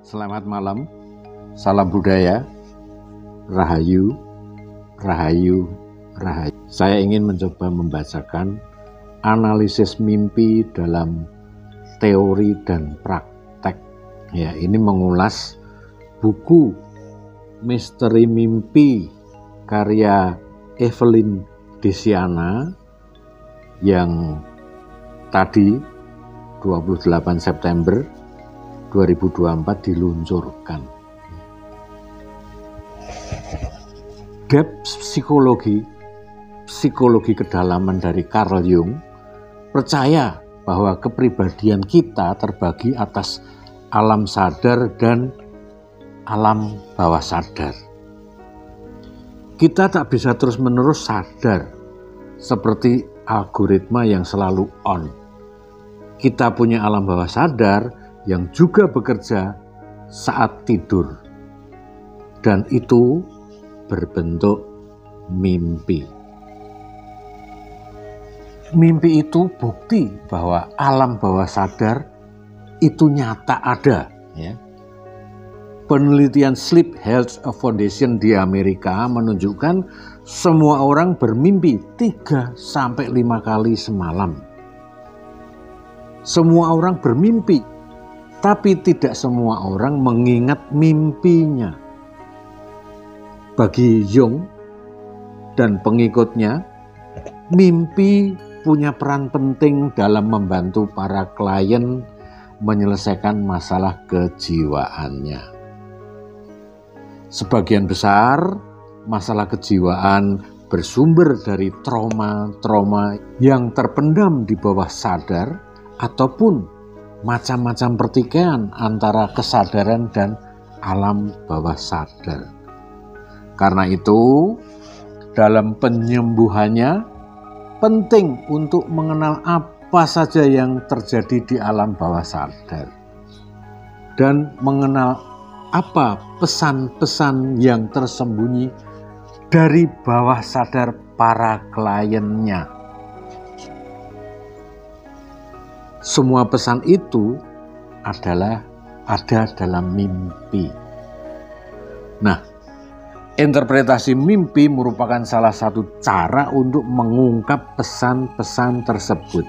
Selamat malam, salam budaya, rahayu, rahayu, rahayu. Saya ingin mencoba membacakan analisis mimpi dalam teori dan praktek. Ya, ini mengulas buku Misteri Mimpi karya Evelyn Desiana yang tadi 28 September 2024 diluncurkan. Depth psikologi kedalaman dari Carl Jung percaya bahwa kepribadian kita terbagi atas alam sadar dan alam bawah sadar. Kita tak bisa terus-menerus sadar seperti algoritma yang selalu on. Kita punya alam bawah sadar yang juga bekerja saat tidur, dan itu berbentuk mimpi. Mimpi itu bukti bahwa alam bawah sadar itu nyata ada. Ya. Penelitian Sleep Health Foundation di Amerika menunjukkan semua orang bermimpi 3-5 kali semalam. Semua orang bermimpi, tapi tidak semua orang mengingat mimpinya. Bagi Jung dan pengikutnya, mimpi punya peran penting dalam membantu para klien menyelesaikan masalah kejiwaannya. Sebagian besar masalah kejiwaan bersumber dari trauma-trauma yang terpendam di bawah sadar ataupun macam-macam pertikaian antara kesadaran dan alam bawah sadar. Karena itu, dalam penyembuhannya penting untuk mengenal apa saja yang terjadi di alam bawah sadar dan mengenal apa pesan-pesan yang tersembunyi dari bawah sadar para kliennya. Semua pesan itu ada dalam mimpi. Nah, interpretasi mimpi merupakan salah satu cara untuk mengungkap pesan-pesan tersebut.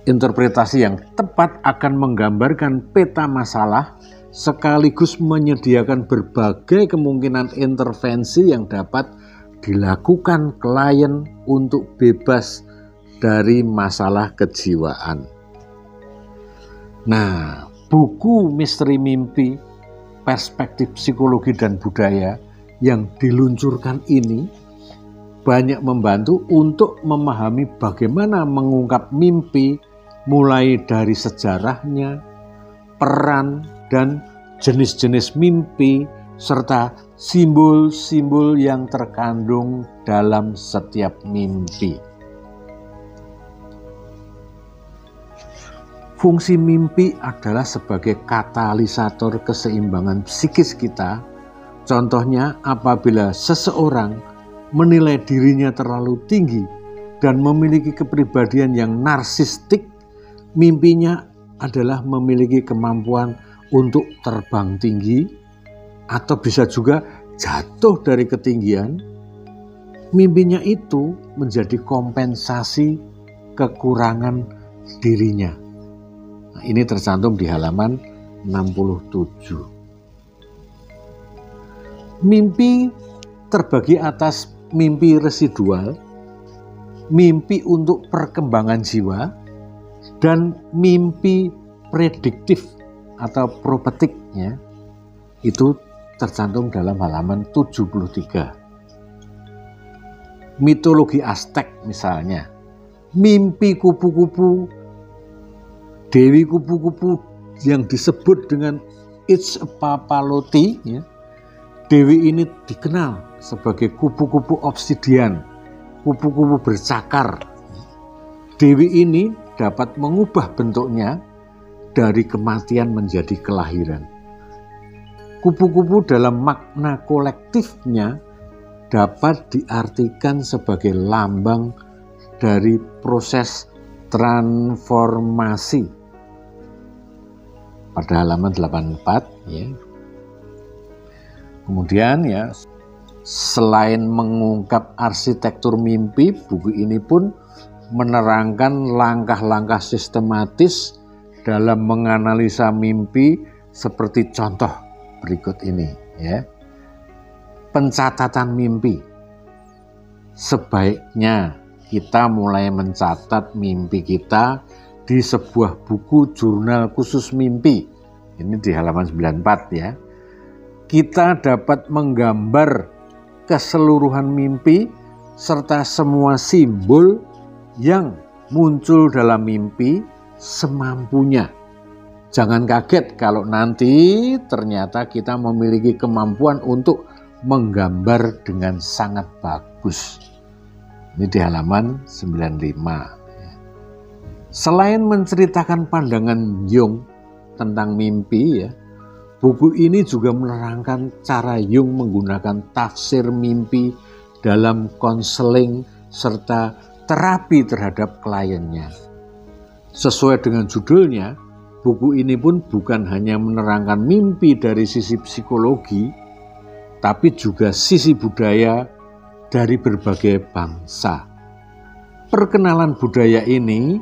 Interpretasi yang tepat akan menggambarkan peta masalah sekaligus menyediakan berbagai kemungkinan intervensi yang dapat dilakukan klien untuk bebas dari masalah kejiwaan. Nah, buku Misteri Mimpi, Perspektif Psikologi dan Budaya yang diluncurkan ini banyak membantu untuk memahami bagaimana mengungkap mimpi mulai dari sejarahnya, peran dan jenis-jenis mimpi serta simbol-simbol yang terkandung dalam setiap mimpi. Fungsi mimpi adalah sebagai katalisator keseimbangan psikis kita. Contohnya apabila seseorang menilai dirinya terlalu tinggi dan memiliki kepribadian yang narsistik, mimpinya adalah memiliki kemampuan untuk terbang tinggi atau bisa juga jatuh dari ketinggian. Mimpinya itu menjadi kompensasi kekurangan dirinya. Ini tercantum di halaman 67. Mimpi terbagi atas mimpi residual, mimpi untuk perkembangan jiwa, dan mimpi prediktif atau propetik. Ya. Itu tercantum dalam halaman 73. Mitologi Aztek misalnya, mimpi kupu-kupu, Dewi kupu-kupu yang disebut dengan Itzpapaloti, ya. Dewi ini dikenal sebagai kupu-kupu obsidian, kupu-kupu bercakar. Dewi ini dapat mengubah bentuknya dari kematian menjadi kelahiran. Kupu-kupu dalam makna kolektifnya dapat diartikan sebagai lambang dari proses transformasi pada halaman 84 ya. Kemudian ya, selain mengungkap arsitektur mimpi, buku ini pun menerangkan langkah-langkah sistematis dalam menganalisa mimpi seperti contoh berikut ini ya. Pencatatan mimpi. Sebaiknya kita mulai mencatat mimpi kita di sebuah buku jurnal khusus mimpi. Ini di halaman 94 ya. Kita dapat menggambar keseluruhan mimpi serta semua simbol yang muncul dalam mimpi semampunya. Jangan kaget kalau nanti ternyata kita memiliki kemampuan untuk menggambar dengan sangat bagus. Ini di halaman 95. Selain menceritakan pandangan Jung tentang mimpi ya, buku ini juga menerangkan cara Jung menggunakan tafsir mimpi dalam konseling serta terapi terhadap kliennya. Sesuai dengan judulnya, buku ini pun bukan hanya menerangkan mimpi dari sisi psikologi, tapi juga sisi budaya dari berbagai bangsa. Perkenalan budaya ini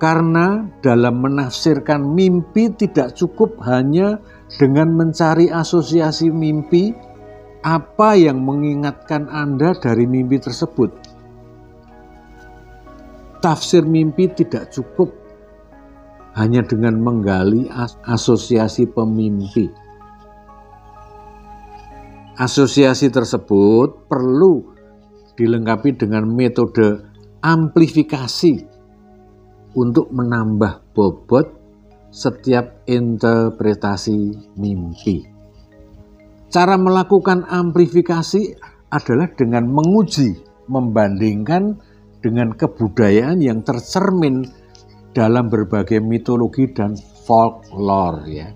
karena dalam menafsirkan mimpi tidak cukup hanya dengan mencari asosiasi mimpi apa yang mengingatkan Anda dari mimpi tersebut. Tafsir mimpi tidak cukup hanya dengan menggali asosiasi pemimpi. Asosiasi tersebut perlu dilengkapi dengan metode amplifikasi untuk menambah bobot setiap interpretasi mimpi. Cara melakukan amplifikasi adalah dengan menguji, membandingkan dengan kebudayaan yang tercermin dalam berbagai mitologi dan folklore ya.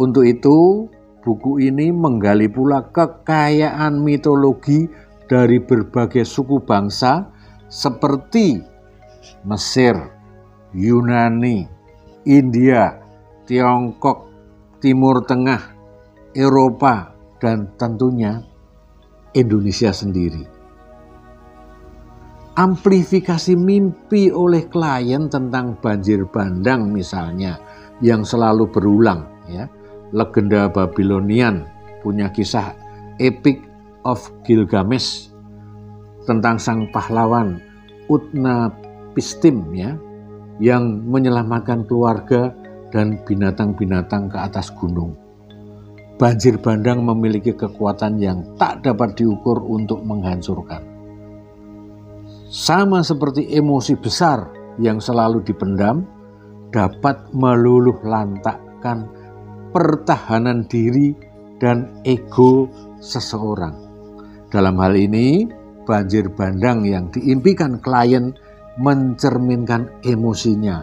Untuk itu, buku ini menggali pula kekayaan mitologi dari berbagai suku bangsa seperti Mesir, Yunani, India, Tiongkok, Timur Tengah, Eropa, dan tentunya Indonesia sendiri. Amplifikasi mimpi oleh klien tentang banjir bandang misalnya yang selalu berulang ya. Legenda Babylonian punya kisah Epic of Gilgamesh tentang sang pahlawan Utnapishtim ya, yang menyelamatkan keluarga dan binatang-binatang ke atas gunung. Banjir bandang memiliki kekuatan yang tak dapat diukur untuk menghancurkan. Sama seperti emosi besar yang selalu dipendam, dapat meluluh lantakkan pertahanan diri dan ego seseorang. Dalam hal ini, banjir bandang yang diimpikan klien mencerminkan emosinya,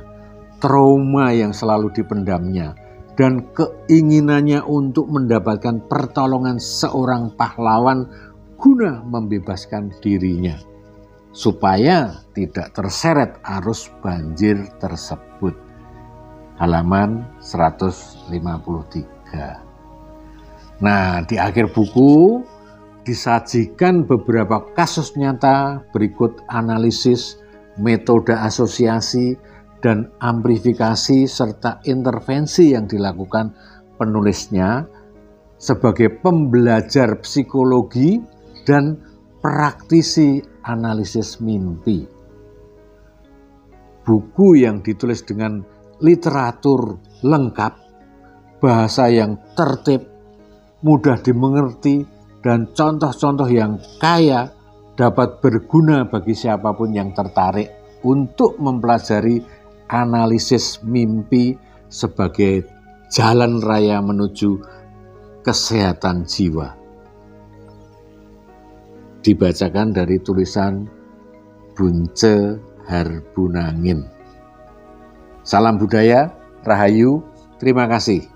trauma yang selalu dipendamnya, dan keinginannya untuk mendapatkan pertolongan seorang pahlawan guna membebaskan dirinya, supaya tidak terseret arus banjir tersebut. Halaman 153. Nah, di akhir buku disajikan beberapa kasus nyata berikut analisis, metode asosiasi, dan amplifikasi serta intervensi yang dilakukan penulisnya sebagai pembelajar psikologi dan praktisi analisis mimpi. Buku yang ditulis dengan literatur lengkap, bahasa yang tertib, mudah dimengerti, dan contoh-contoh yang kaya dapat berguna bagi siapapun yang tertarik untuk mempelajari analisis mimpi sebagai jalan raya menuju kesehatan jiwa. Dibacakan dari tulisan Bunce Harbunangin. Salam budaya, Rahayu, terima kasih.